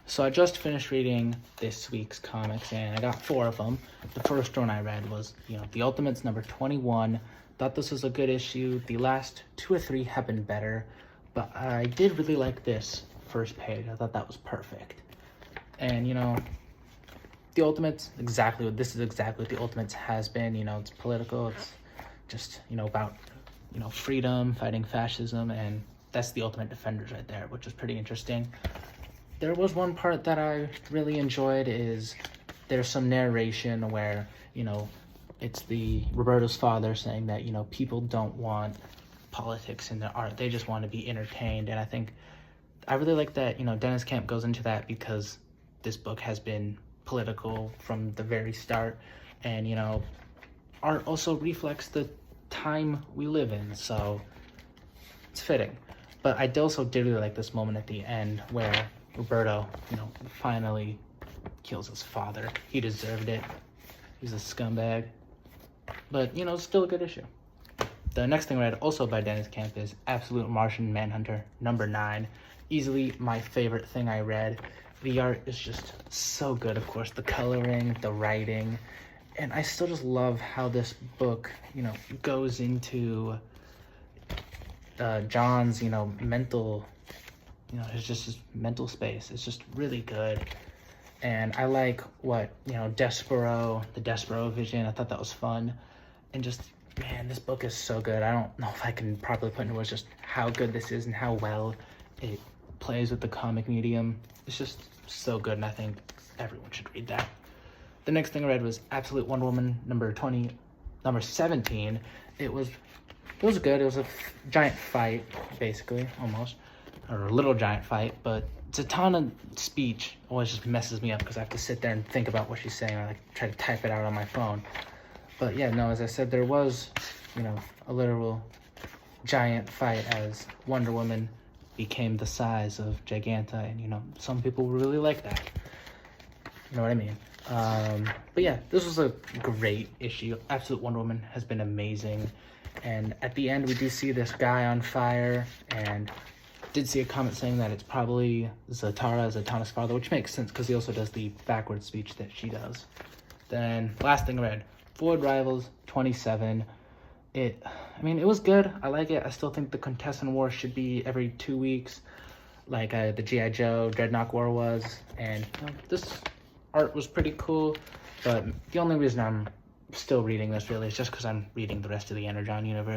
So I just finished reading this week's comics, and I got 4 of them. The first one I read was, The Ultimates number 21. Thought this was a good issue. The last 2 or 3 have been better, but I did really like this first page. I thought that was perfect. And, The Ultimates, this is exactly what The Ultimates has been. It's political. It's just, about, freedom, fighting fascism, and that's the Ultimate Defenders right there, which is pretty interesting. There was one part that I really enjoyed is there's some narration where, it's Roberto's father saying that, people don't want politics in their art. They just want to be entertained. And I think I really like that, Dennis Camp goes into that because this book has been political from the very start. And, art also reflects the time we live in. So it's fitting. But I also did really like this moment at the end where Roberto, finally kills his father. He deserved it. He's a scumbag. But, still a good issue. The next thing I read, also by Dennis Camp, is Absolute Martian Manhunter, number 9. Easily my favorite thing I read. The art is just so good, of course. The coloring, the writing. And I still just love how this book, goes into John's, mental... it's just his mental space. It's just really good. And I like what, the Despero vision. I thought that was fun. And just, man, this book is so good. I don't know if I can properly put into words just how good this is and how well it plays with the comic medium. It's just so good, and I think everyone should read that. The next thing I read was Absolute Wonder Woman, number 17. It was good. It was a giant fight, basically, almost. Or a little giant fight, but Zatanna's speech always just messes me up because I have to sit there and think about what she's saying. I try to type it out on my phone. But yeah, no, as I said, there was, a literal giant fight as Wonder Woman became the size of Giganta, and some people really like that. You know what I mean? But yeah, this was a great issue. Absolute Wonder Woman has been amazing. And at the end, we do see this guy on fire, and did see a comment saying that it's probably Zatanna's father, which makes sense because he also does the backwards speech that she does. Then last thing I read, Ford Rivals 27. It was good. I like it. I still think the Contestant War should be every 2 weeks, like the G.I. Joe Dreadnought War was. And this art was pretty cool, but the only reason I'm still reading this really is just because I'm reading the rest of the Energon universe.